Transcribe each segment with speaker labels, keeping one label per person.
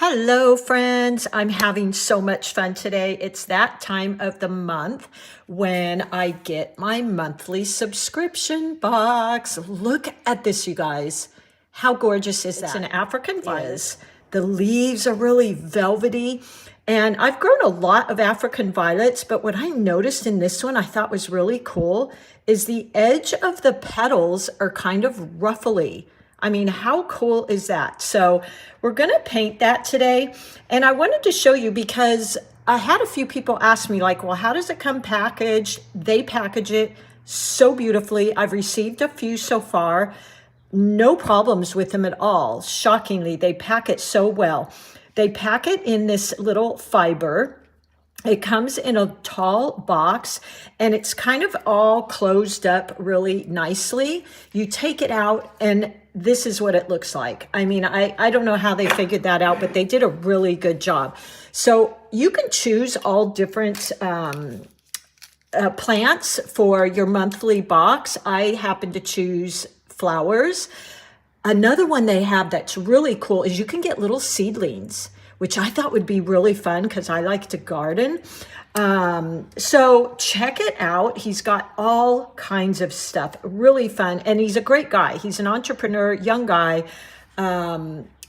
Speaker 1: Hello, friends. I'm having so much fun today. It's that time of the month when I get my monthly subscription box. Look at this, you guys. How gorgeous is that? It's an African violet. The leaves are really velvety. And I've grown a lot of African violets, but what I noticed in this one I thought was really cool is the edge of the petals are kind of ruffly. I mean, how cool is that? So we're gonna paint that today. And I wanted to show you because I had a few people ask me like, well, how does it come packaged? They package it so beautifully. I've received a few so far. No problems with them at all. Shockingly, they pack it so well. They pack it in this little fiber. It comes in a tall box and it's kind of all closed up really nicely. You take it out and this is what it looks like. I mean, I don't know how they figured that out, but they did a really good job. So you can choose all different plants for your monthly box. I happen to choose flowers. Another one they have that's really cool is you can get little seedlings, which I thought would be really fun because I like to garden. So check it out. He's got all kinds of stuff, really fun. And he's a great guy. He's an entrepreneur, young guy,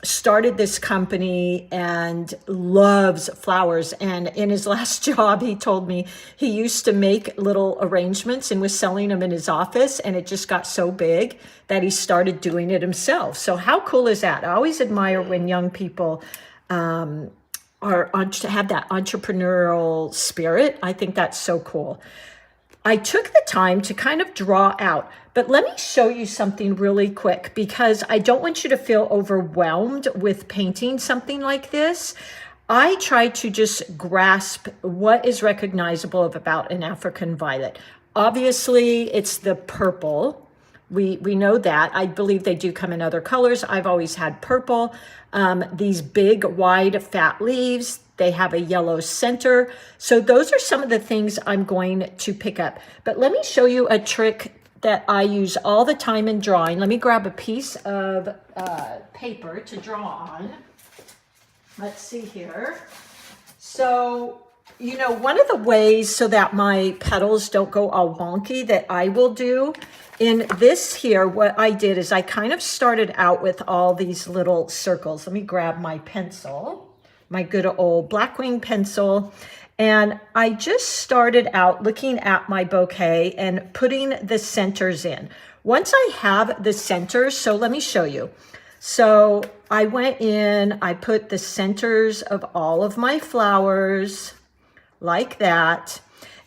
Speaker 1: started this company and loves flowers. And in his last job, he told me he used to make little arrangements and was selling them in his office. And it just got so big that he started doing it himself. So how cool is that? I always admire when young people have that entrepreneurial spirit. I think that's so cool. I took the time to kind of draw out, but let me show you something really quick because I don't want you to feel overwhelmed with painting something like this. I try to just grasp what is recognizable about an African violet. Obviously, it's the purple. We know that. I believe they do come in other colors. I've always had purple. These big, wide, fat leaves. They have a yellow center. So those are some of the things I'm going to pick up. But let me show you a trick that I use all the time in drawing. Let me grab a piece of paper to draw on. Let's see here. So, you know, one of the ways so that my petals don't go all wonky that I will do in this here, what I did is I kind of started out with all these little circles. Let me grab my pencil, my good old Blackwing pencil. And I just started out looking at my bouquet and putting the centers in. Once I have the centers, so let me show you. So I went in, I put the centers of all of my flowers like that.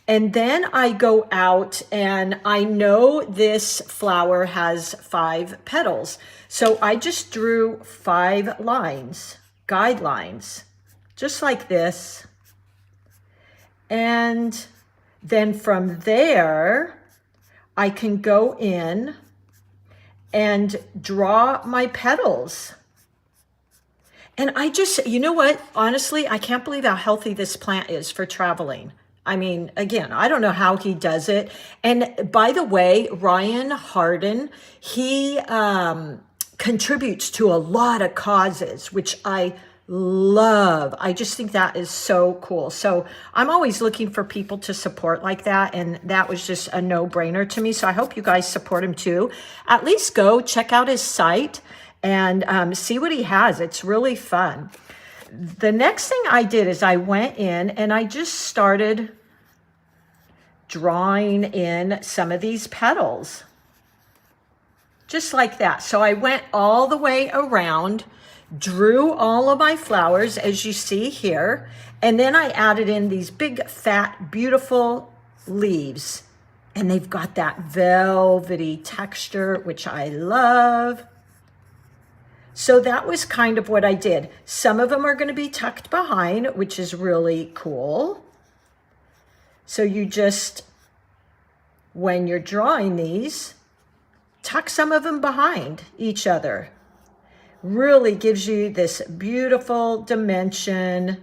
Speaker 1: And then I go out and I know this flower has 5 petals. So I just drew 5 lines, guidelines, just like this. And then from there, I can go in and draw my petals. And I just, you know what? Honestly, I can't believe how healthy this plant is for traveling. I mean, again, I don't know how he does it. And by the way, Ryan Hardin, he contributes to a lot of causes, which I love. I just think that is so cool. So I'm always looking for people to support like that. And that was just a no-brainer to me. So I hope you guys support him too. At least go check out his site and see what he has. It's really fun. The next thing I did is I went in and I just started drawing in some of these petals. Just like that. So I went all the way around, drew all of my flowers as you see here, and then I added in these big, fat, beautiful leaves. And they've got that velvety texture, which I love. So that was kind of what I did. Some of them are going to be tucked behind, which is really cool. So you just, when you're drawing these, tuck some of them behind each other. Really gives you this beautiful dimension,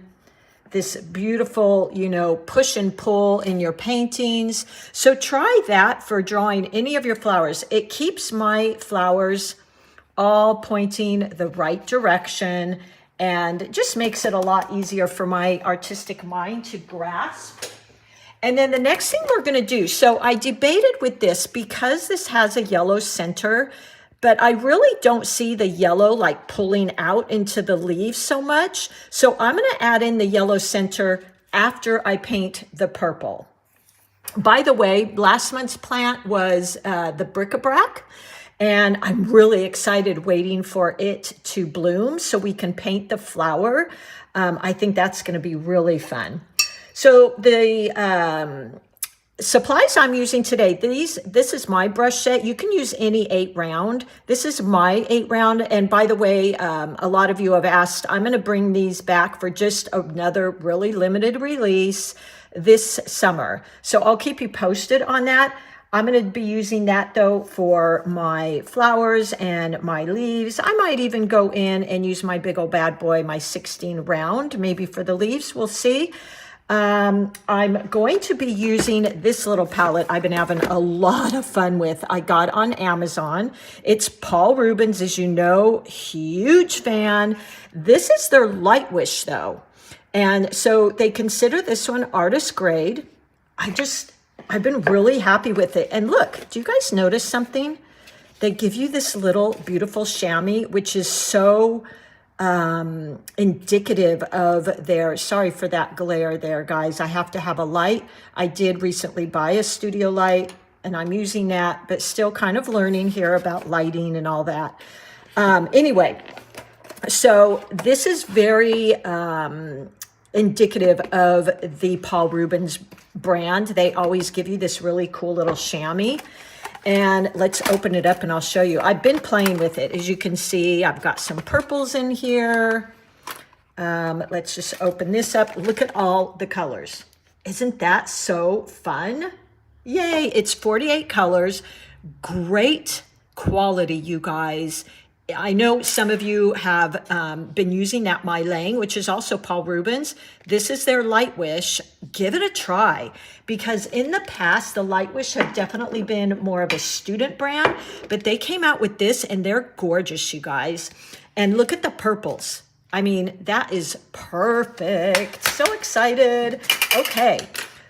Speaker 1: this beautiful, you know, push and pull in your paintings. So try that for drawing any of your flowers. It keeps my flowers all pointing the right direction and it just makes it a lot easier for my artistic mind to grasp. And then the next thing we're going to do, so I debated with this because this has a yellow center, but I really don't see the yellow like pulling out into the leaves so much. So I'm going to add in the yellow center after I paint the purple. By the way, last month's plant was the bric-a-brac, and I'm really excited waiting for it to bloom so we can paint the flower. I think that's going to be really fun. So the supplies I'm using today, this is my brush set. You can use any 8 round. This is my 8 round. And by the way, a lot of you have asked, I'm going to bring these back for just another really limited release this summer. So I'll keep you posted on that. I'm going to be using that though for my flowers and my leaves. I might even go in and use my big old bad boy, my 16 round, maybe for the leaves. We'll see. I'm going to be using this little palette I've been having a lot of fun with. I got on Amazon. It's Paul Rubens, as you know, huge fan. This is their Light Wish though. And so they consider this one artist grade. I've been really happy with it. And look, do you guys notice something? They give you this little beautiful chamois, which is so indicative of their, sorry for that glare there, guys. I have to have a light. I did recently buy a studio light and I'm using that, but still kind of learning here about lighting and all that. Anyway, so this is very indicative of the Paul Rubens brand. They always give you this really cool little chamois. And let's open it up and I'll show you. I've been playing with it. As you can see, I've got some purples in here. Let's just open this up. Look at all the colors. Isn't that so fun? Yay, it's 48 colors. Great quality, you guys. I know some of you have been using that My Lang, which is also Paul Rubens. This is their Light Wish. Give it a try, because in the past, the Light Wish have definitely been more of a student brand, but they came out with this and they're gorgeous, you guys. And look at the purples. I mean, that is perfect. So excited. Okay,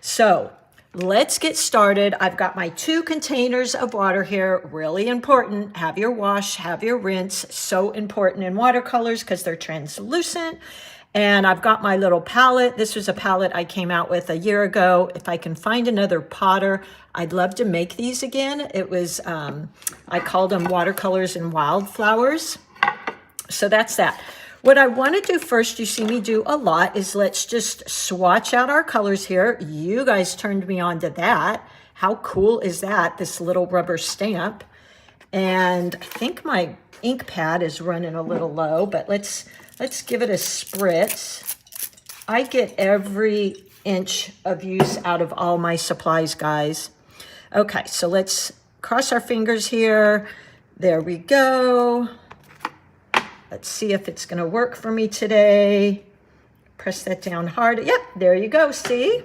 Speaker 1: so let's get started. I've got my 2 containers of water here. Really important. Have your wash, have your rinse. So important in watercolors because they're translucent. And I've got my little palette. This was a palette I came out with a year ago. If I can find another potter, I'd love to make these again. It was, I called them Watercolors and Wildflowers. So that's that. What I want to do first, you see me do a lot, is let's just swatch out our colors here. You guys turned me on to that. How cool is that? This little rubber stamp. And I think my ink pad is running a little low, but let's give it a spritz. I get every inch of use out of all my supplies, guys. Okay, so let's cross our fingers here. There we go. Let's see if it's going to work for me today. Press that down hard. Yep, there you go. See?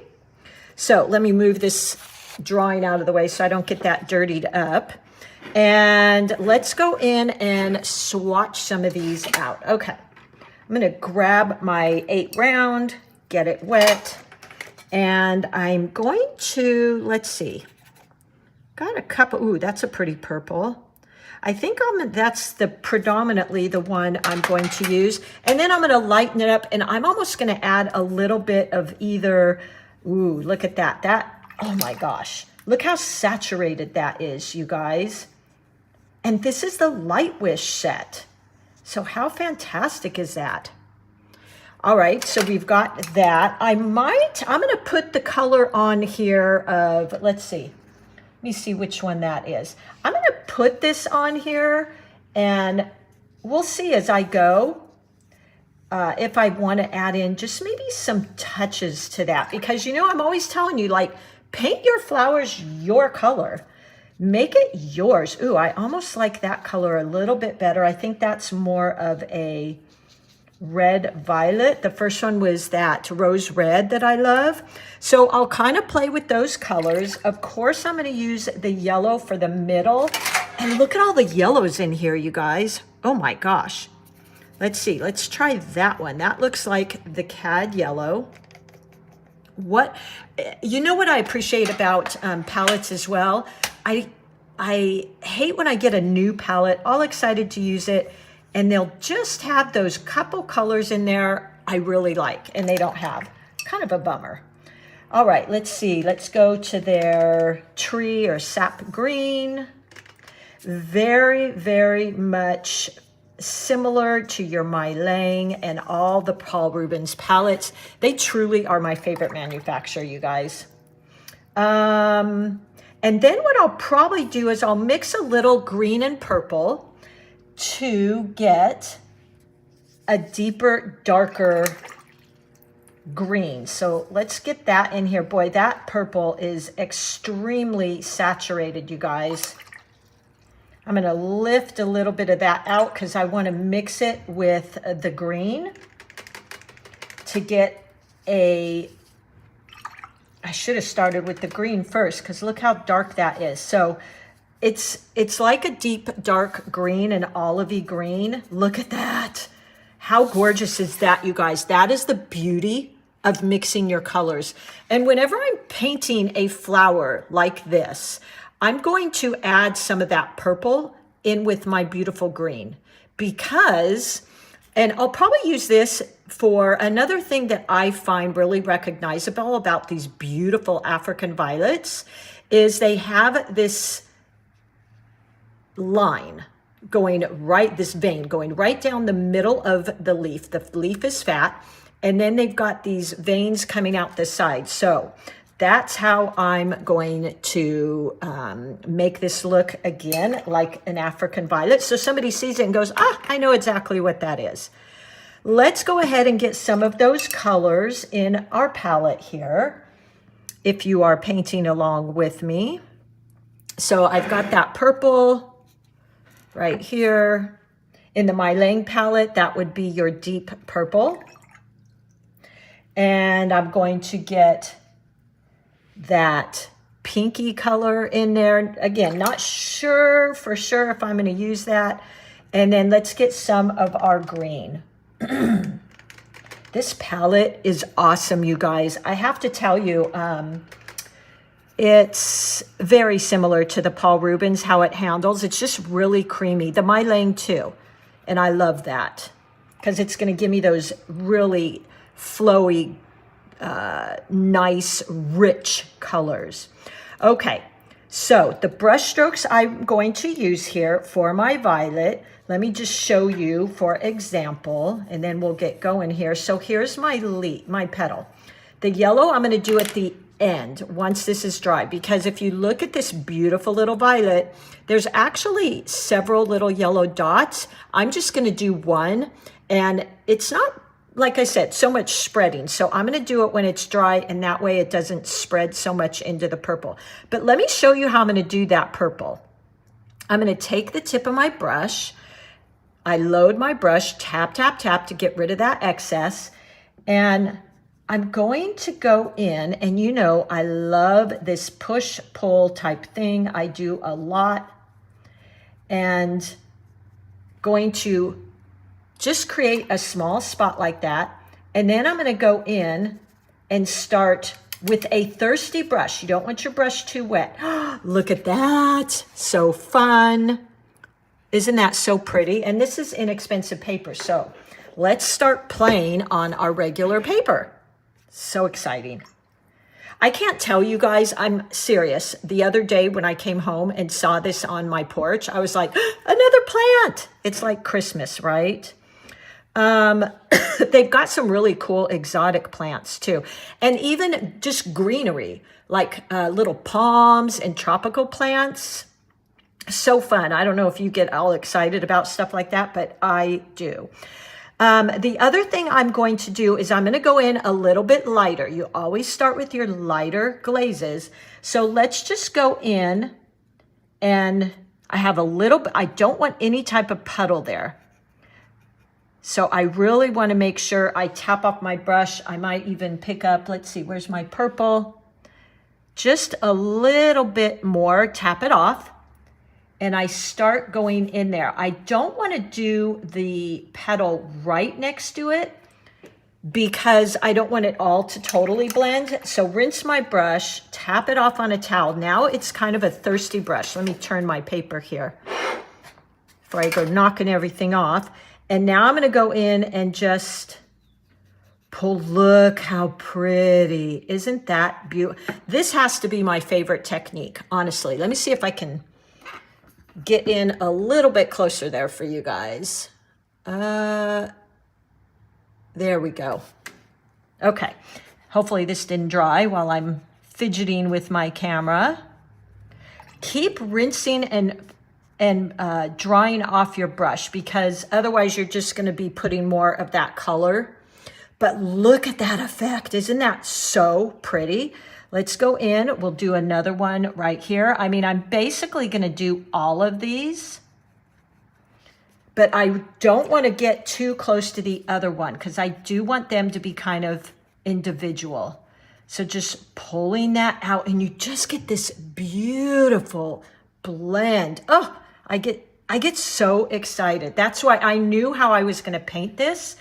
Speaker 1: So let me move this drawing out of the way so I don't get that dirtied up. And let's go in and swatch some of these out. Okay. I'm going to grab my 8 round, get it wet, and I'm going to, let's see, got a couple, ooh, that's a pretty purple. I think that's predominantly the one I'm going to use. And then I'm going to lighten it up, and I'm almost going to add a little bit of either, ooh, look at that. Oh my gosh. Look how saturated that is, you guys. And this is the Light Wish set. So how fantastic is that? All right, so we've got that. I'm going to put the color on here of, let's see. Let me see which one that is. I'm going to put this on here, and we'll see as I go if I want to add in just maybe some touches to that. Because, you know, I'm always telling you, like, paint your flowers your color. Make it yours. Ooh, I almost like that color a little bit better. I think that's more of a red violet. The first one was that rose red that I love. So I'll kind of play with those colors. Of course, I'm going to use the yellow for the middle. And look at all the yellows in here, you guys. Oh my gosh. Let's see, let's try that one. That looks like the cad yellow. You know what I appreciate about palettes as well? I hate when I get a new palette, all excited to use it, and they'll just have those couple colors in there I really like, and they don't have. Kind of a bummer. All right, let's see. Let's go to their tree or sap green. Very, very much similar to your My Lang and all the Paul Rubens palettes. They truly are my favorite manufacturer, you guys. And then what I'll probably do is I'll mix a little green and purple to get a deeper, darker green. So let's get that in here. Boy, that purple is extremely saturated, you guys. I'm going to lift a little bit of that out because I want to mix it with the green to get a... I should have started with the green first because look how dark that is. So it's like a deep dark green, an olivey green. Look at that. How gorgeous is that, you guys? That is the beauty of mixing your colors. And whenever I'm painting a flower like this, I'm going to add some of that purple in with my beautiful green because, and I'll probably use this for another thing that I find really recognizable about these beautiful African violets is they have this line going right, this vein going right down the middle of the leaf. The leaf is fat, and then they've got these veins coming out the side. So that's how I'm going to make this look again like an African violet. So somebody sees it and goes, ah, I know exactly what that is. Let's go ahead and get some of those colors in our palette here, if you are painting along with me. So I've got that purple right here. In the My Lang palette, that would be your deep purple. And I'm going to get that pinky color in there. Again, not sure for sure if I'm going to use that. And then let's get some of our green. This palette is awesome, you guys. I have to tell you, it's very similar to the Paul Rubens, how it handles. It's just really creamy. The My Lang too. And I love that because it's going to give me those really flowy, nice, rich colors. Okay, so the brush strokes I'm going to use here for my violet, let me just show you for example, and then we'll get going here. So here's my leaf, my petal. The yellow I'm going to do at the end once this is dry, because if you look at this beautiful little violet, there's actually several little yellow dots. I'm just going to do one, and it's not, like I said, so much spreading. So I'm going to do it when it's dry, and that way it doesn't spread so much into the purple. But let me show you how I'm going to do that purple. I'm going to take the tip of my brush. I load my brush, tap, tap, tap to get rid of that excess. And I'm going to go in, and you know, I love this push-pull type thing. I do a lot. And going to just create a small spot like that. And then I'm going to go in and start with a thirsty brush. You don't want your brush too wet. Look at that. So fun. Isn't that so pretty? And this is inexpensive paper. So let's start playing on our regular paper. So exciting. I can't tell you guys, I'm serious. The other day when I came home and saw this on my porch, I was like, another plant. It's like Christmas, right? They've got some really cool exotic plants too. And even just greenery, like little palms and tropical plants. So fun. I don't know if you get all excited about stuff like that, but I do. The other thing I'm going to do is I'm going to go in a little bit lighter. You always start with your lighter glazes. So let's just go in, and I have a little bit, I don't want any type of puddle there. So I really want to make sure I tap off my brush. I might even pick up, let's see, where's my purple? Just a little bit more, tap it off. and I start going in there. I don't want to do the petal right next to it because I don't want it all to totally blend. So rinse my brush, tap it off on a towel. Now it's kind of a thirsty brush. Let me turn my paper here before I go knocking everything off. And now I'm going to go in and just pull. Look how pretty. Isn't that beautiful? This has to be my favorite technique, honestly. Let me see if I can get in a little bit closer there for you guys. There we go. Okay. Hopefully this didn't dry while I'm fidgeting with my camera. Keep rinsing and drying off your brush, because otherwise you're just going to be putting more of that color. But look at that effect. Isn't that so pretty? Let's go in. We'll do another one right here. I mean, I'm basically going to do all of these, but I don't want to get too close to the other one because I do want them to be kind of individual. So just pulling that out, and you just get this beautiful blend. Oh, I get so excited. That's why I knew how I was going to paint this.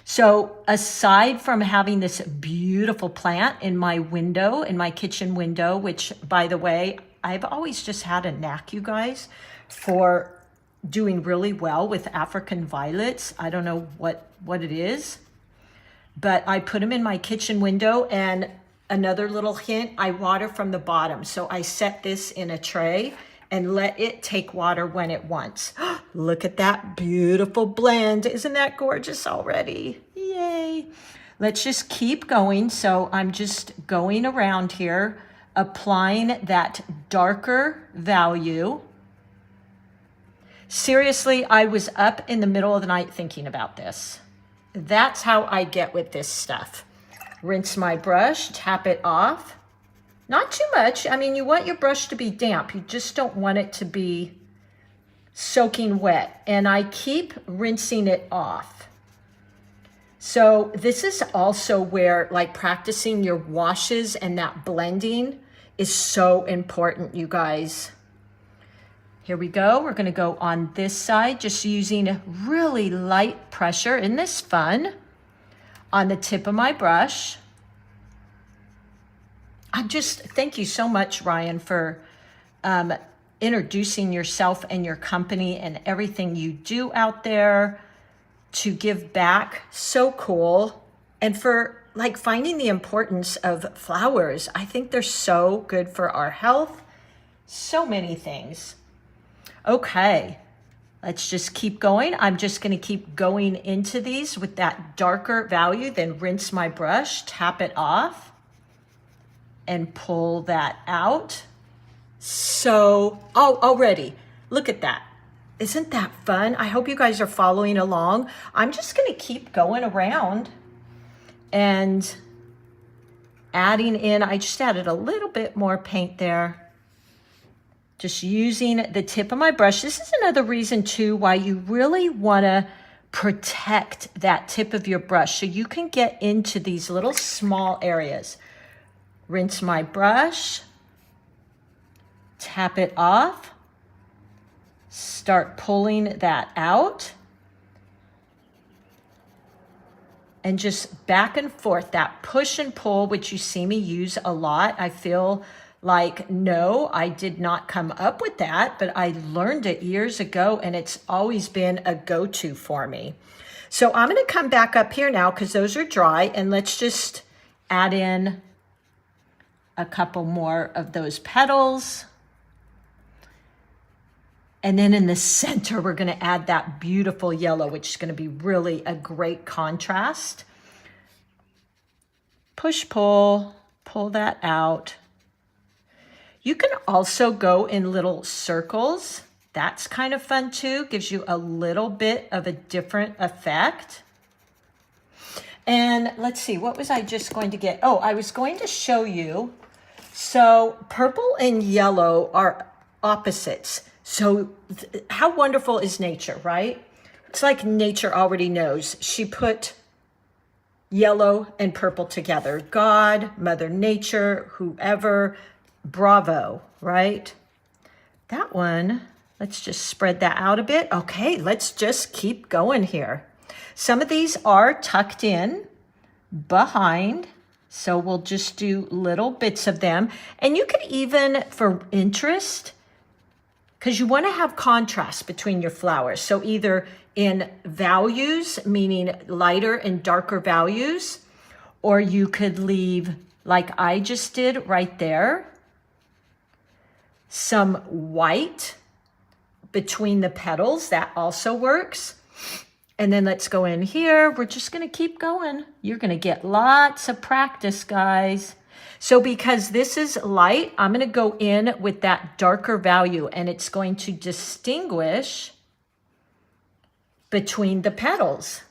Speaker 1: So aside from having this beautiful plant in my window, in my kitchen window, which, by the way, I've always just had a knack, you guys, for doing really well with African violets. I don't know what it is, but I put them in my kitchen window. And another little hint, I water from the bottom. So I set this in a tray and let it take water when it wants. Look at that beautiful blend. Isn't that gorgeous already? Yay. Let's just keep going. So I'm just going around here, applying that darker value. Seriously, I was up in the middle of the night thinking about this. That's how I get with this stuff. Rinse my brush, tap it off. Not too much. I mean, you want your brush to be damp. You just don't want it to be soaking wet. And I keep rinsing it off. So this is also where, like, practicing your washes and that blending is so important, you guys. Here we go. We're going to go on this side, just using really light pressure. Isn't this fun? On the tip of my brush. Thank you so much, Ryan, for introducing yourself and your company and everything you do out there to give back. So cool. And for like finding the importance of flowers. I think they're so good for our health. So many things. Okay, let's just keep going. I'm just going to keep going into these with that darker value, then rinse my brush, tap it off, and pull that out. So, already, look at that. Isn't that fun? I hope you guys are following along. I'm just going to keep going around and adding in. I just added a little bit more paint there. Just using the tip of my brush. This is another reason too why you really want to protect that tip of your brush so you can get into these little small areas. Rinse my brush, tap it off, start pulling that out, and just back and forth, that push and pull, which you see me use a lot. I feel like, no, I did not come up with that, but I learned it years ago, and it's always been a go-to for me. So I'm going to come back up here now because those are dry, and let's just add in a couple more of those petals. And then in the center, we're going to add that beautiful yellow, which is going to be really a great contrast. Push, pull that out. You can also go in little circles. That's kind of fun too. Gives you a little bit of a different effect. And let's see, what was I just going to get? Oh, I was going to show you. So purple and yellow are opposites. So how wonderful is nature, right? It's like nature already knows. She put yellow and purple together. God, Mother Nature, whoever, bravo, right? That one, Let's just spread that out a bit. Okay, let's just keep going here. Some of these are tucked in behind, so we'll just do little bits of them. And you could even, for interest, because you want to have contrast between your flowers. So either in values, meaning lighter and darker values, or you could leave, like I just did right there, some white between the petals. That also works. And then let's go in here. We're just going to keep going. You're going to get lots of practice, guys. So because this is light, I'm going to go in with that darker value, and it's going to distinguish between the petals.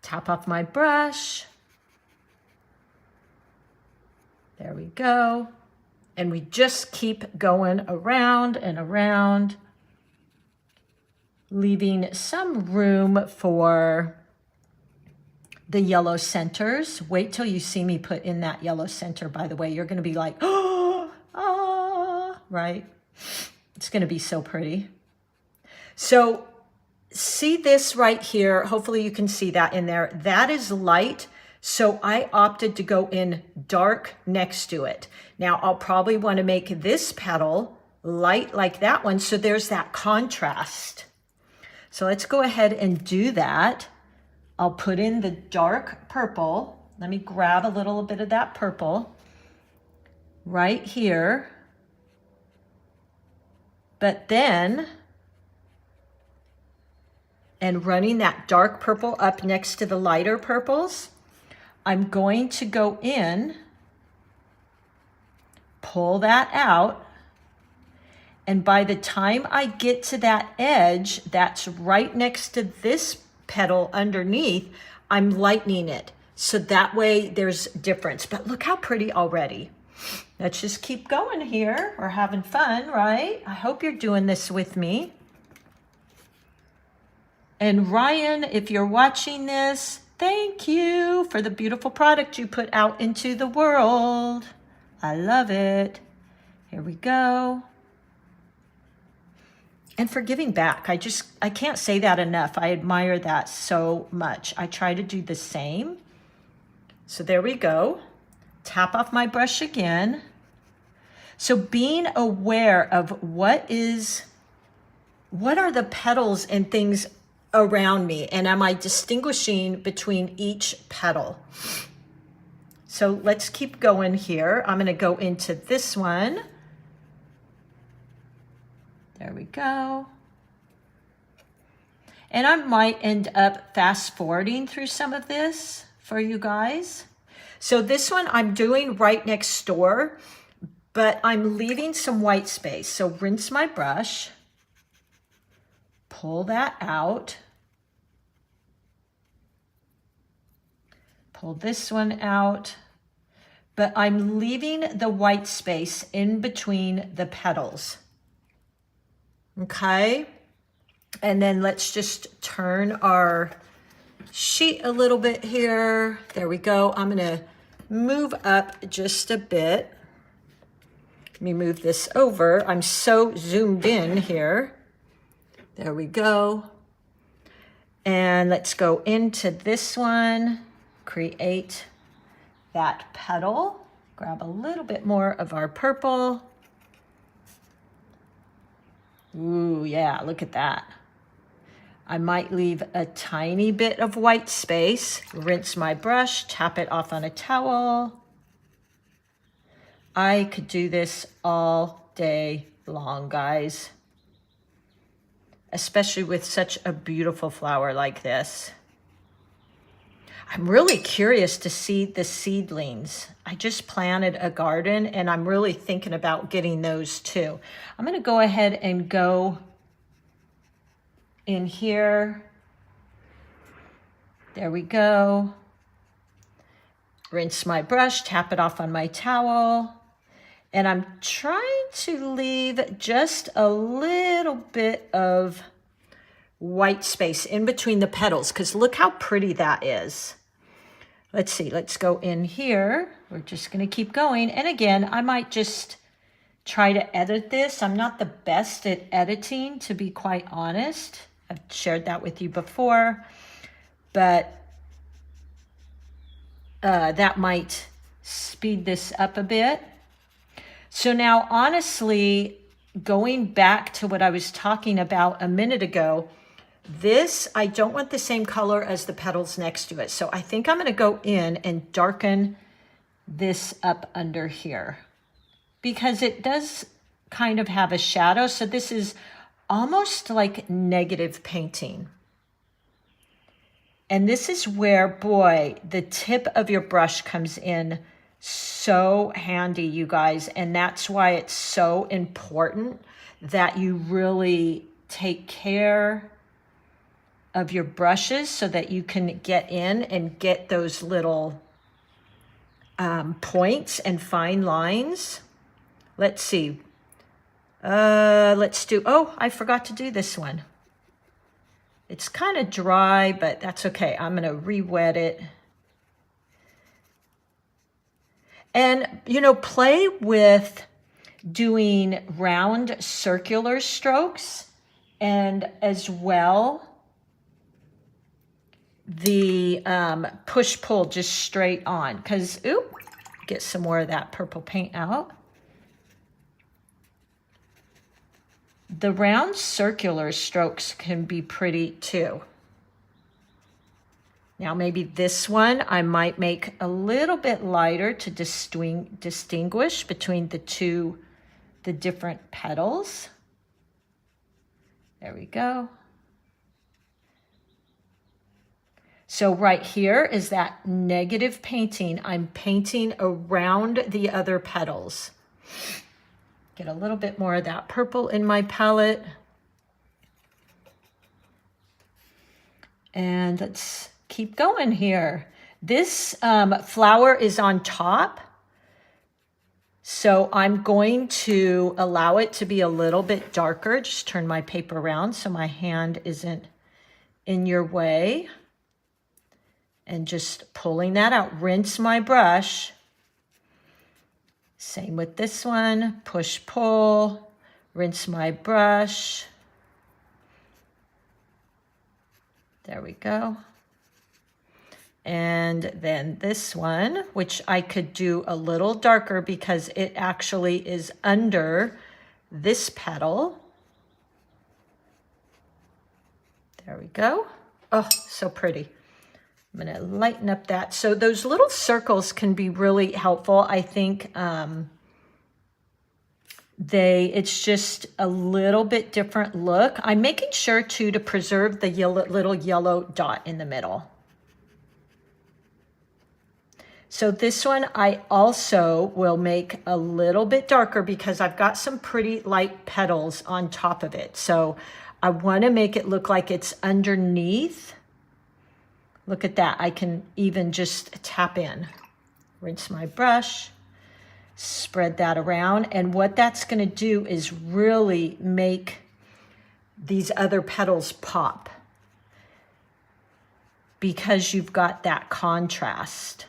Speaker 1: Tap off my brush. There we go. And we just keep going around and around, leaving some room for the yellow centers. Wait till you see me put in that yellow center, by the way. You're going to be like, oh, ah, right? It's going to be so pretty. So see this right here. Hopefully you can see that in there. That is light. So I opted to go in dark next to it. Now I'll probably want to make this petal light like that one. So there's that contrast. So let's go ahead and do that. I'll put in the dark purple. Let me grab a little bit of that purple right here. But then, and running that dark purple up next to the lighter purples, I'm going to go in, pull that out, and by the time I get to that edge that's right next to this petal underneath, I'm lightening it. So that way there's difference. But look how pretty already. Let's just keep going here. We're having fun, right? I hope you're doing this with me. And Ryan, if you're watching this, thank you for the beautiful product you put out into the world. I love it. Here we go. And for giving back. I can't say that enough. I admire that so much. I try to do the same. So there we go. Tap off my brush again. So being aware of what are the petals and things around me, and am I distinguishing between each petal? So let's keep going here. I'm going to go into this one. There we go. And I might end up fast forwarding through some of this for you guys. So this one I'm doing right next door, but I'm leaving some white space. So rinse my brush, pull that out, pull this one out, but I'm leaving the white space in between the petals. Okay, and then let's just turn our sheet a little bit here. There we go. I'm gonna move up just a bit. Let me move this over. I'm so zoomed in here. There we go. And let's go into this one, create that petal. Grab a little bit more of our purple. Ooh, yeah, look at that. I might leave a tiny bit of white space, rinse my brush, tap it off on a towel. I could do this all day long, guys, especially with such a beautiful flower like this. I'm really curious to see the seedlings. I just planted a garden and I'm really thinking about getting those too. I'm going to go ahead and go in here. There we go. Rinse my brush, tap it off on my towel. And I'm trying to leave just a little bit of white space in between the petals because look how pretty that is. Let's see, let's go in here. We're just going to keep going. And again, I might just try to edit this. I'm not the best at editing, to be quite honest. I've shared that with you before, but that might speed this up a bit. So now, honestly, going back to what I was talking about a minute ago, this, I don't want the same color as the petals next to it. So I think I'm going to go in and darken this up under here because it does kind of have a shadow. So this is almost like negative painting. And this is where, boy, the tip of your brush comes in so handy, you guys. And that's why it's so important that you really take care of your brushes so that you can get in and get those little points and fine lines. Let's see. Let's do, oh, I forgot to do this one. It's kind of dry, but that's okay. I'm going to re-wet it. And, you know, play with doing round circular strokes and as well the push-pull just straight on. Because, oop, get some more of that purple paint out. The round circular strokes can be pretty too. Now maybe this one I might make a little bit lighter to distinguish between the different petals. There we go. So right here is that negative painting. I'm painting around the other petals. Get a little bit more of that purple in my palette. And let's keep going here. This flower is on top. So I'm going to allow it to be a little bit darker. Just turn my paper around so my hand isn't in your way. And just pulling that out. Rinse my brush. Same with this one, push, pull, rinse my brush. There we go. And then this one, which I could do a little darker because it actually is under this petal. There we go. Oh, so pretty. I'm going to lighten up that. So those little circles can be really helpful. I think it's just a little bit different look. I'm making sure too to preserve the little yellow dot in the middle. So this one I also will make a little bit darker because I've got some pretty light petals on top of it. So I want to make it look like it's underneath. Look at that. I can even just tap in. Rinse my brush, spread that around. And what that's going to do is really make these other petals pop because you've got that contrast.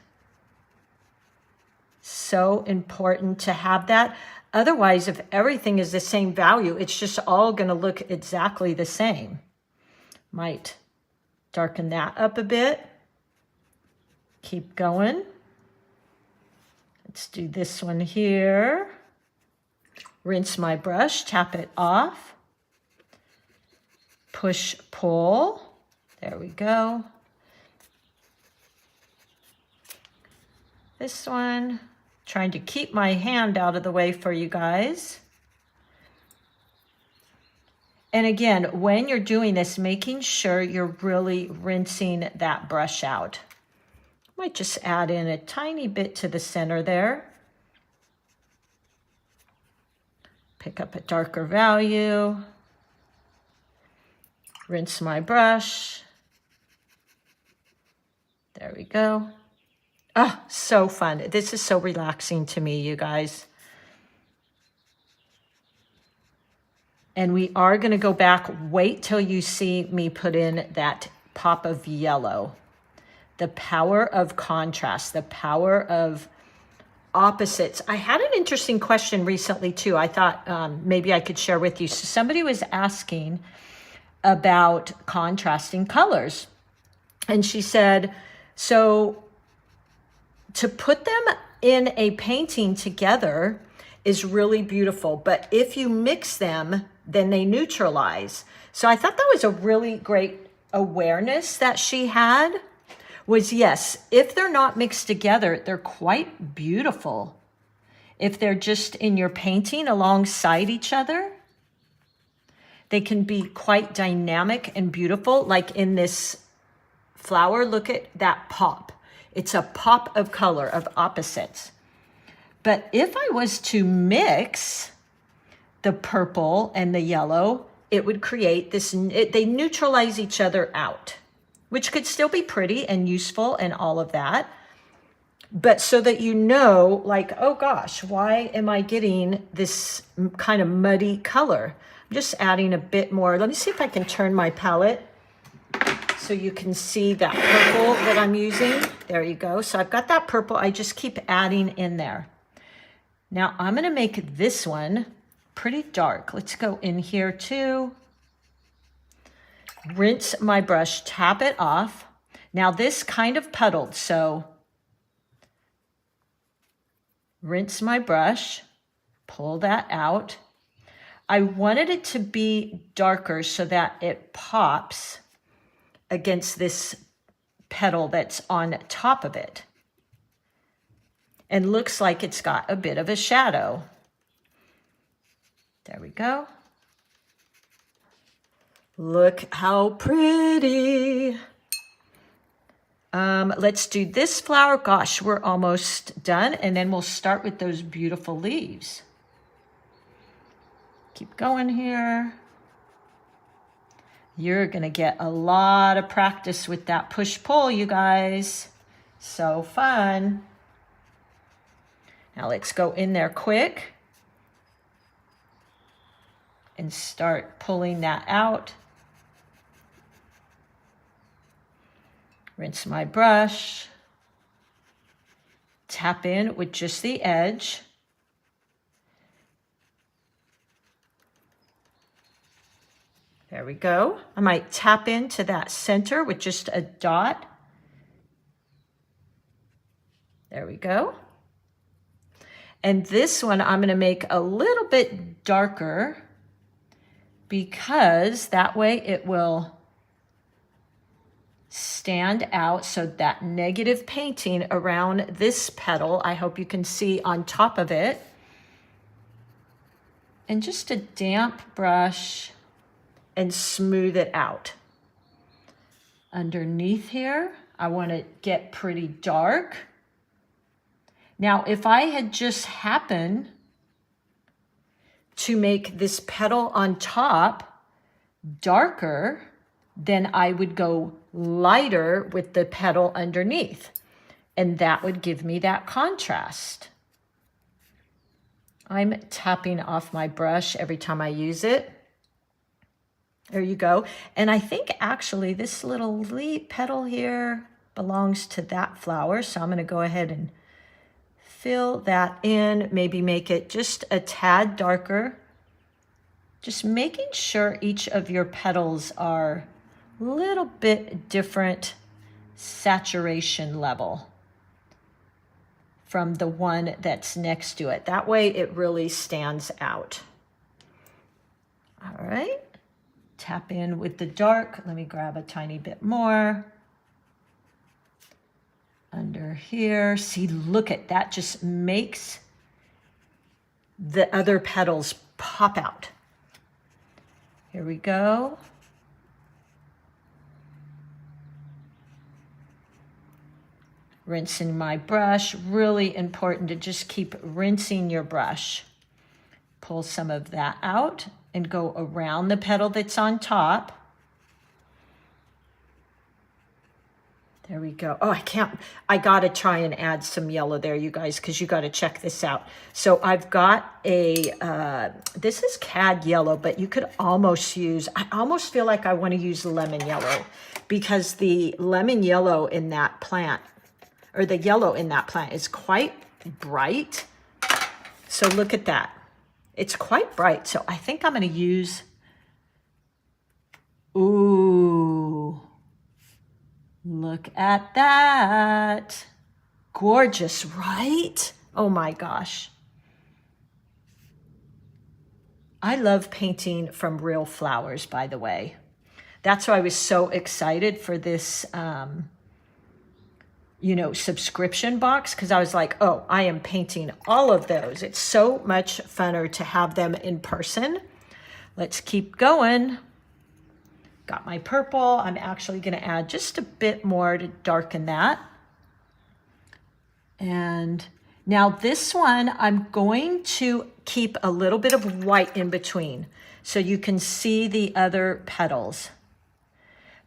Speaker 1: So important to have that. Otherwise, if everything is the same value, it's just all going to look exactly the same. Might darken that up a bit. Keep going. Let's do this one here. Rinse my brush, tap it off. Push, pull. There we go. This one, trying to keep my hand out of the way for you guys. And again, when you're doing this, making sure you're really rinsing that brush out. Might just add in a tiny bit to the center there. Pick up a darker value. Rinse my brush. There we go. Oh, so fun. This is so relaxing to me, you guys. And we are going to go back. Wait till you see me put in that pop of yellow. The power of contrast, the power of opposites. I had an interesting question recently too. I thought maybe I could share with you. So somebody was asking about contrasting colors. And she said, so to put them in a painting together is really beautiful, but if you mix them, then they neutralize. So I thought that was a really great awareness that she had, was yes, if they're not mixed together, they're quite beautiful. If they're just in your painting alongside each other, they can be quite dynamic and beautiful. Like in this flower, look at that pop. It's a pop of color, of opposites. But if I was to mix the purple and the yellow, it would create this, they neutralize each other out, which could still be pretty and useful and all of that. But so that you know, like, oh gosh, why am I getting this kind of muddy color? I'm just adding a bit more. Let me see if I can turn my palette so you can see that purple that I'm using. There you go. So I've got that purple. I just keep adding in there. Now I'm going to make this one pretty dark. Let's go in here too. Rinse my brush, tap it off. Now this kind of puddled, so rinse my brush, pull that out. I wanted it to be darker so that it pops against this petal that's on top of it. And looks like it's got a bit of a shadow. There we go. Look how pretty. Let's do this flower. Gosh, we're almost done. And then we'll start with those beautiful leaves. Keep going here. You're going to get a lot of practice with that push-pull, you guys. So fun. Now let's go in there quick and start pulling that out. Rinse my brush. Tap in with just the edge. There we go. I might tap into that center with just a dot. There we go. And this one I'm going to make a little bit darker because that way it will stand out. So that negative painting around this petal, I hope you can see on top of it. And just a damp brush and smooth it out. Underneath here, I want to get pretty dark. Now, if I had just happened to make this petal on top darker, then I would go lighter with the petal underneath, and that would give me that contrast. I'm tapping off my brush every time I use it. There you go. And I think actually this little leaf petal here belongs to that flower. So I'm going to go ahead and fill that in, maybe make it just a tad darker. Just making sure each of your petals are a little bit different saturation level from the one that's next to it. That way it really stands out. All right. Tap in with the dark. Let me grab a tiny bit more. Under here. See, look at that. Just makes the other petals pop out. Here we go. Rinsing my brush. Really important to just keep rinsing your brush. Pull some of that out and go around the petal that's on top. There we go. Oh, I gotta try and add some yellow there, you guys, because you gotta check this out. So I've got a, this is cad yellow, but you could almost use, I almost feel like I wanna use lemon yellow because the lemon yellow in that plant, or the yellow in that plant is quite bright. So look at that. It's quite bright. So I think I'm going to use, ooh, look at that. Gorgeous, right? Oh my gosh. I love painting from real flowers, by the way. That's why I was so excited for this, subscription box, because I was like, oh, I am painting all of those. It's so much funner to have them in person. Let's keep going. Got my purple. I'm actually going to add just a bit more to darken that. And now this one, I'm going to keep a little bit of white in between so you can see the other petals.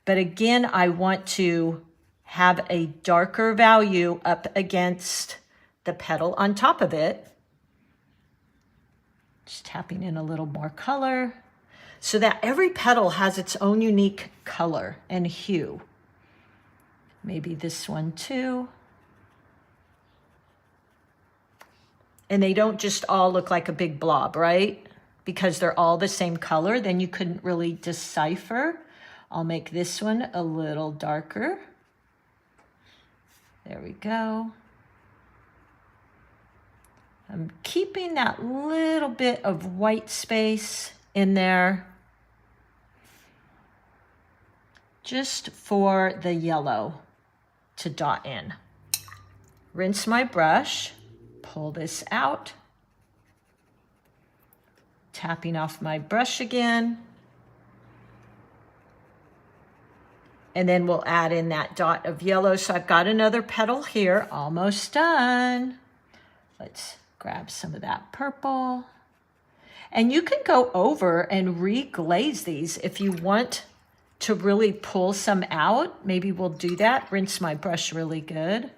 Speaker 1: But again, I want to have a darker value up against the petal on top of it. Just tapping in a little more color so that every petal has its own unique color and hue. Maybe this one too. And they don't just all look like a big blob, right? Because they're all the same color, then you couldn't really decipher. I'll make this one a little darker. There we go. I'm keeping that little bit of white space in there just for the yellow to dot in. Rinse my brush, pull this out, tapping off my brush again. And then we'll add in that dot of yellow. So I've got another petal here, almost done. Let's grab some of that purple. And you can go over and re-glaze these if you want to really pull some out. Maybe we'll do that. Rinse my brush really good.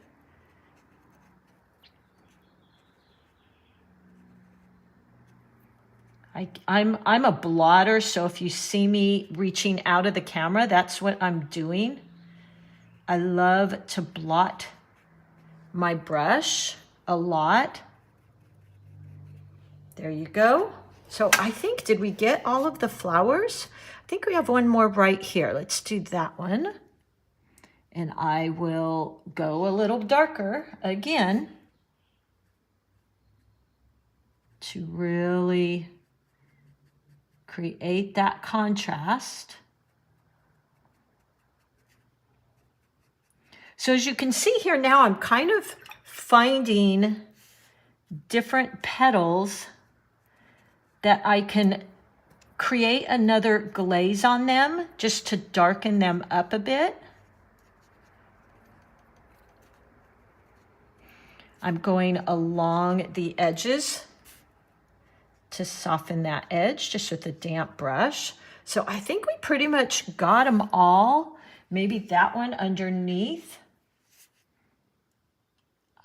Speaker 1: I'm a blotter, so if you see me reaching out of the camera, that's what I'm doing. I love to blot my brush a lot. There you go. So I think, did we get all of the flowers? I think we have one more right here. Let's do that one. And I will go a little darker again to really create that contrast. So as you can see here now, I'm kind of finding different petals that I can create another glaze on them just to darken them up a bit. I'm going along the edges to soften that edge just with a damp brush. So I think we pretty much got them all. Maybe that one underneath.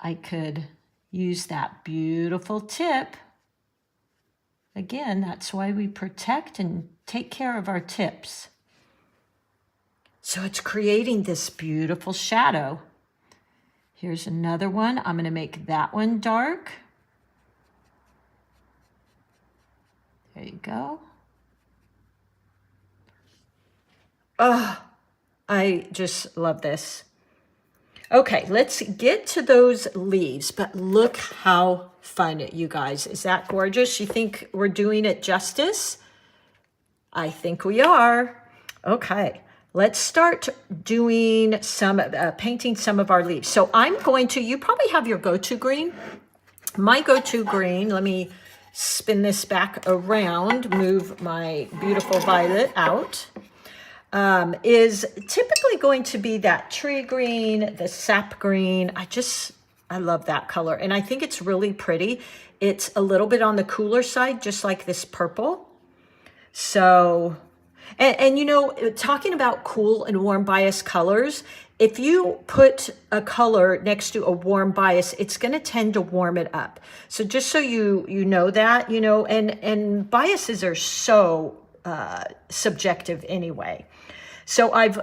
Speaker 1: I could use that beautiful tip. Again, that's why we protect and take care of our tips. So it's creating this beautiful shadow. Here's another one. I'm going to make that one dark. There you go. Oh, I just love this. Okay, let's get to those leaves, but look how fun, you guys. Is that gorgeous? You think we're doing it justice? I think we are. Okay, let's start doing some, painting some of our leaves. So I'm going to, you probably have your go-to green. My go-to green, let me spin this back around, move my beautiful violet out, is typically going to be that tree green, the sap green. I love that color. And I think it's really pretty. It's a little bit on the cooler side, just like this purple. So, and you know, talking about cool and warm bias colors, if you put a color next to a warm bias, it's going to tend to warm it up. So just so you know that, you know, and biases are so subjective anyway. So I've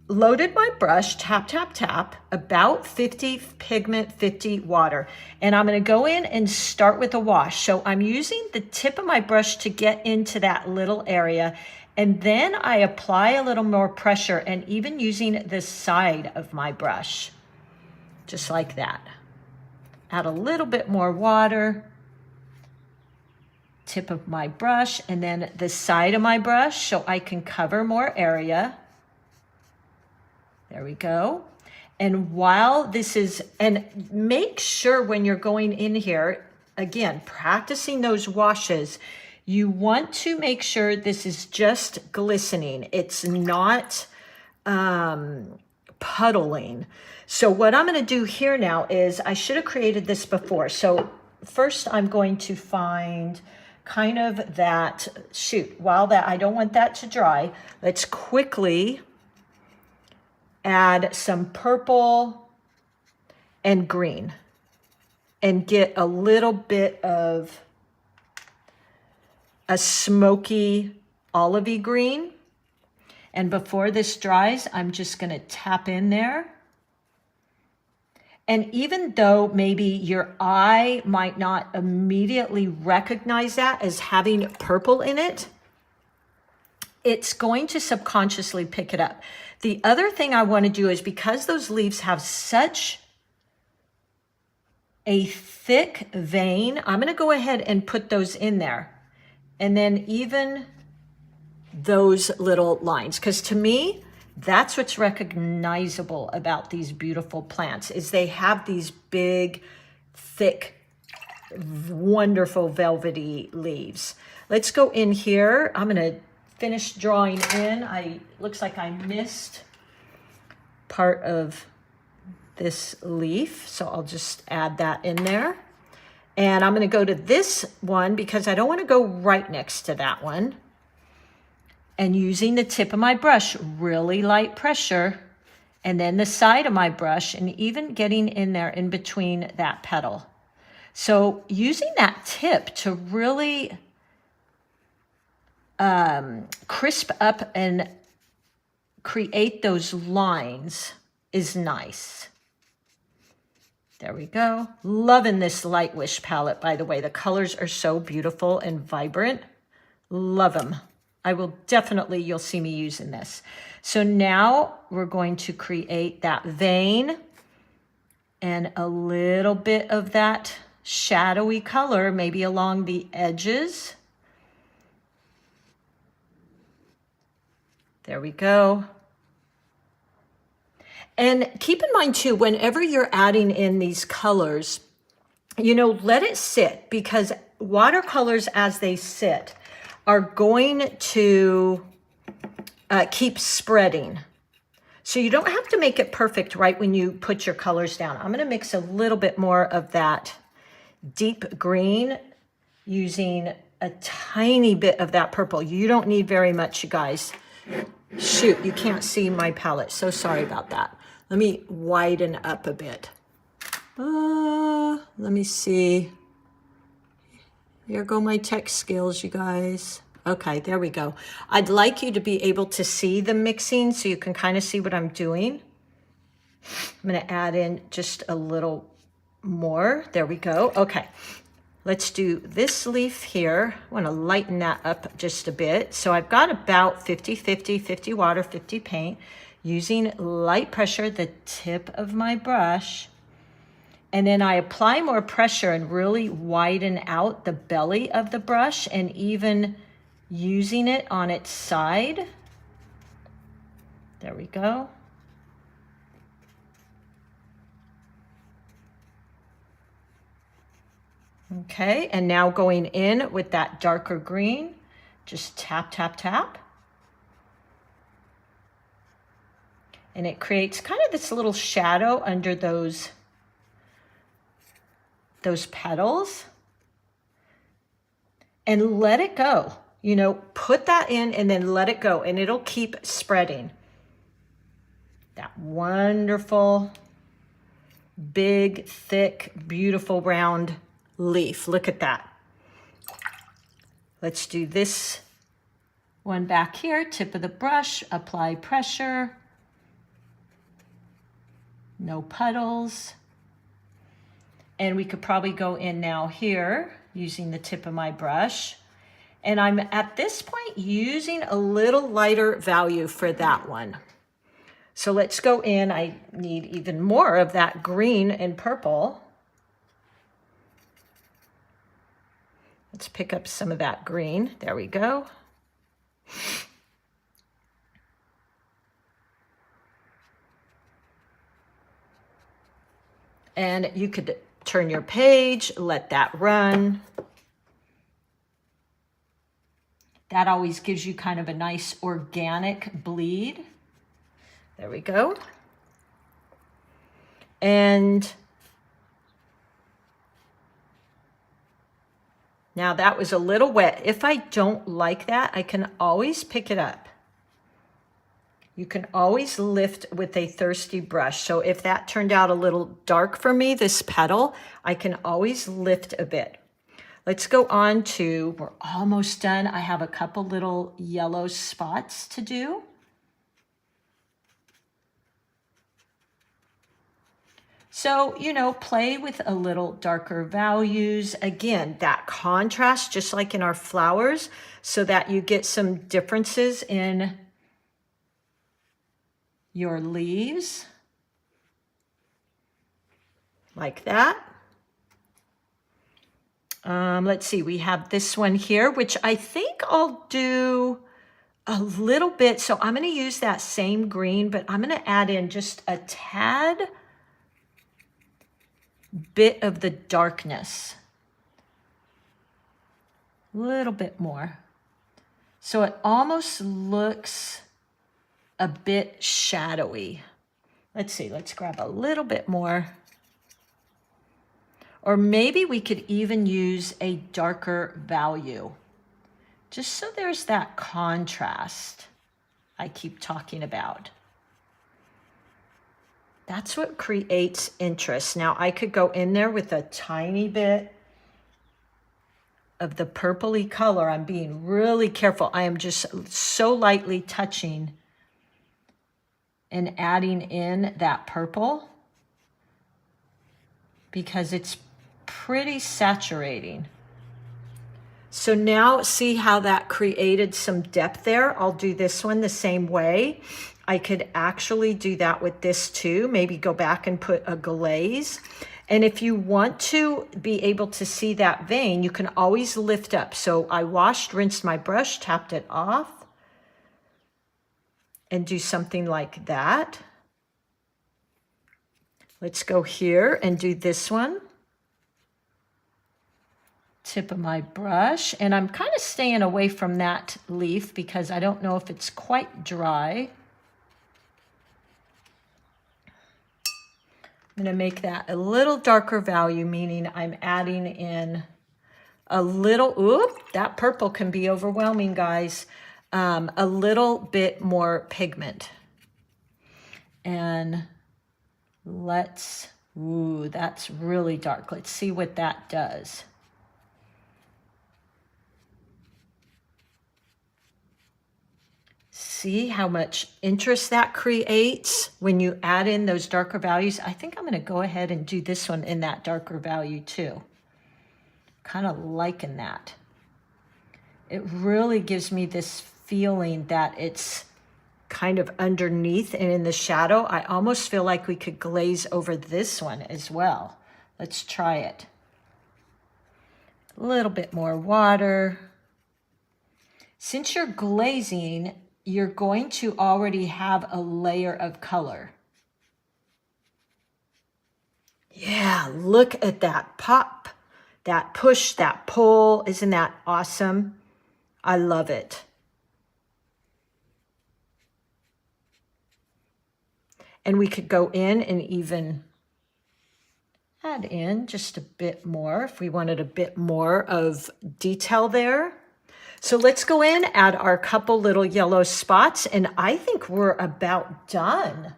Speaker 1: loaded my brush, tap, tap, tap, about 50 pigment, 50 water. And I'm gonna go in and start with a wash. So I'm using the tip of my brush to get into that little area. And then I apply a little more pressure and even using the side of my brush, just like that. Add a little bit more water, tip of my brush, and then the side of my brush so I can cover more area. There we go. And while this is, and make sure when you're going in here, again, practicing those washes, you want to make sure this is just glistening. It's not puddling. So what I'm gonna do here now is, I should have created this before. So first I'm going to find kind of that, while that, I don't want that to dry, let's quickly add some purple and green and get a little bit of a smoky olivey green. And before this dries, I'm just gonna tap in there. And even though maybe your eye might not immediately recognize that as having purple in it, it's going to subconsciously pick it up. The other thing I want to do is, because those leaves have such a thick vein, I'm going to go ahead and put those in there. And then even those little lines, because to me, that's what's recognizable about these beautiful plants, is they have these big, thick, wonderful velvety leaves. Let's go in here. I'm going to finish drawing in. Looks like I missed part of this leaf, so I'll just add that in there. And I'm going to go to this one because I don't want to go right next to that one. And using the tip of my brush, really light pressure, and then the side of my brush, and even getting in there in between that petal. So using that tip to really crisp up and create those lines is nice. There we go. Loving this Light Wish palette, by the way. The colors are so beautiful and vibrant. Love them. I will definitely, you'll see me using this. So now we're going to create that vein and a little bit of that shadowy color, maybe along the edges. There we go. And keep in mind too, whenever you're adding in these colors, you know, let it sit, because watercolors as they sit are going to keep spreading. So you don't have to make it perfect right when you put your colors down. I'm gonna mix a little bit more of that deep green using a tiny bit of that purple. You don't need very much, you guys. Shoot, you can't see my palette. So sorry about that. Let me widen up a bit. Let me see. Here go my tech skills, you guys. Okay, there we go. I'd like you to be able to see the mixing so you can kind of see what I'm doing. I'm gonna add in just a little more. There we go. Okay, let's do this leaf here. I wanna lighten that up just a bit. So I've got about 50-50, 50 water, 50 paint, using light pressure, the tip of my brush. And then I apply more pressure and really widen out the belly of the brush, and even using it on its side. There we go. Okay, and now going in with that darker green, just tap, tap, tap. And it creates kind of this little shadow under those petals. And let it go. You know, put that in and then let it go, and it'll keep spreading. That wonderful, big, thick, beautiful round leaf. Look at that. Let's do this one back here. Tip of the brush, apply pressure. No puddles. And we could probably go in now here using the tip of my brush. And I'm at this point using a little lighter value for that one. So let's go in. I need even more of that green and purple. Let's pick up some of that green. There we go. And you could turn your page, let that run. That always gives you kind of a nice organic bleed. There we go. And now that was a little wet. If I don't like that, I can always pick it up. You can always lift with a thirsty brush. So if that turned out a little dark for me, this petal, I can always lift a bit. Let's go on to, we're almost done. I have a couple little yellow spots to do. So, you know, play with a little darker values. Again, that contrast, just like in our flowers, so that you get some differences in your leaves. Like that. Let's see, we have this one here, which I think I'll do a little bit. So I'm going to use that same green, but I'm going to add in just a tad bit of the darkness. A little bit more. So it almost looks a bit shadowy. Let's see, let's grab a little bit more. Or maybe we could even use a darker value, just so there's that contrast I keep talking about. That's what creates interest. Now I could go in there with a tiny bit of the purpley color. I'm being really careful. I am just so lightly touching and adding in that purple because it's pretty saturating. So now see how that created some depth there? I'll do this one the same way. I could actually do that with this too. Maybe go back and put a glaze. And if you want to be able to see that vein, you can always lift up. So I washed, rinsed my brush, tapped it off, and do something like that. Let's go here and do this one. Tip of my brush, and I'm kind of staying away from that leaf because I don't know if it's quite dry. I'm going to make that a little darker value, meaning I'm adding in a little, oop, that purple can be overwhelming, guys. A little bit more pigment. And let's, ooh, that's really dark. Let's see what that does. See how much interest that creates when you add in those darker values. I think I'm going to go ahead and do this one in that darker value too. Kind of liking that. It really gives me this feeling that it's kind of underneath and in the shadow. I almost feel like we could glaze over this one as well. Let's try it. A little bit more water. Since you're glazing, you're going to already have a layer of color. Yeah, look at that pop, that push, that pull. Isn't that awesome? I love it. And we could go in and even add in just a bit more if we wanted a bit more of detail there. So let's go in, add our couple little yellow spots, and I think we're about done.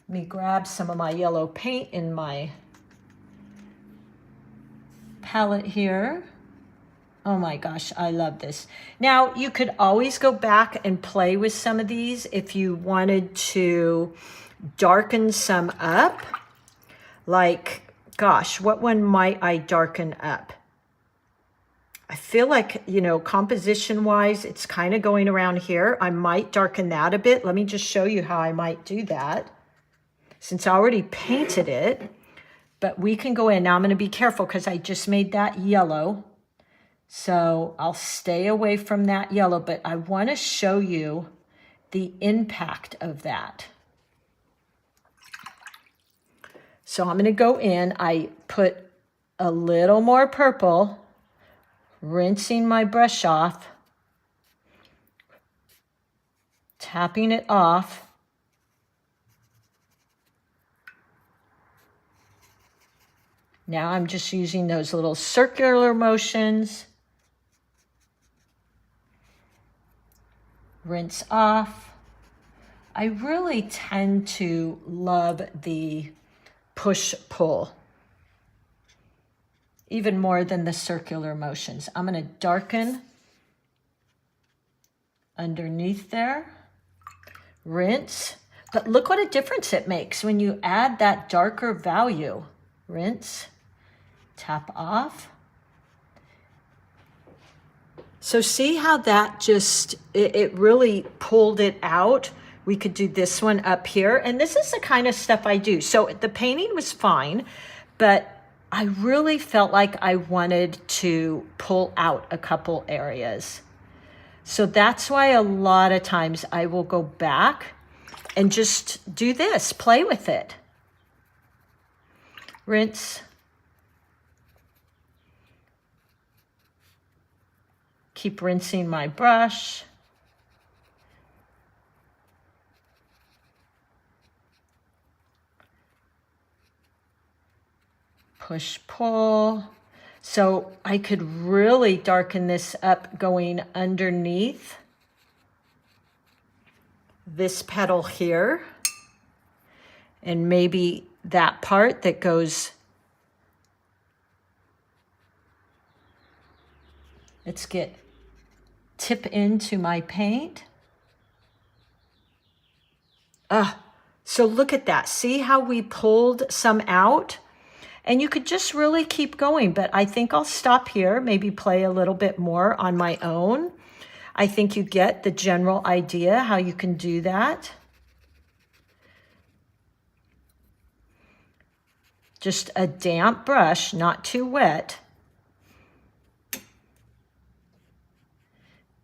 Speaker 1: Let me grab some of my yellow paint in my palette here. Oh my gosh, I love this. Now, you could always go back and play with some of these if you wanted to darken some up. Like, gosh, what one might I darken up? I feel like, you know, composition-wise, it's kind of going around here. I might darken that a bit. Let me just show you how I might do that. Since I already painted it, but we can go in. Now I'm going to be careful because I just made that yellow. So I'll stay away from that yellow, but I want to show you the impact of that. So I'm going to go in. I put a little more purple, rinsing my brush off, tapping it off. Now I'm just using those little circular motions. Rinse off. I really tend to love the push-pull, even more than the circular motions. I'm going to darken underneath there, rinse, but look what a difference it makes when you add that darker value. Rinse, tap off. So see how that just, it really pulled it out. We could do this one up here, and this is the kind of stuff I do. So the painting was fine, but I really felt like I wanted to pull out a couple areas. So that's why a lot of times I will go back and just do this, play with it. Rinse. Keep rinsing my brush. Push, pull. So I could really darken this up going underneath this petal here. And maybe that part that goes, let's get tip into my paint. So look at that. See how we pulled some out? And you could just really keep going, but I think I'll stop here, maybe play a little bit more on my own. I think you get the general idea how you can do that. Just a damp brush, not too wet.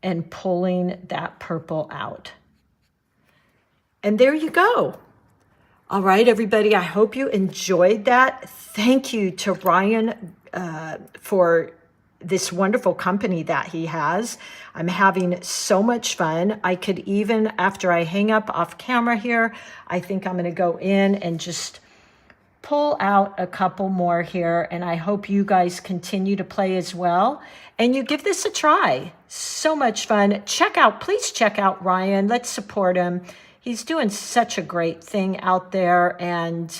Speaker 1: And pulling that purple out. And there you go. All right, everybody, I hope you enjoyed that. Thank you to Ryan for this wonderful company that he has. I'm having so much fun. I could even, after I hang up off camera here, I think I'm gonna go in and just pull out a couple more here, and I hope you guys continue to play as well. And you give this a try. So much fun. Please check out Ryan. Let's support him. He's doing such a great thing out there. And,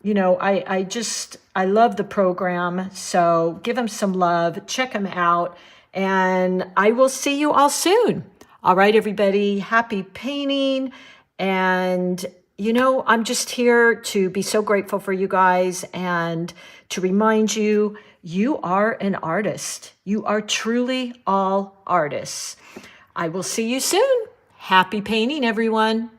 Speaker 1: you know, I love the program. So give him some love. Check him out. And I will see you all soon. All right, everybody. Happy painting. And, you know, I'm just here to be so grateful for you guys and to remind you, you are an artist. You are truly all artists. I will see you soon. Happy painting, everyone.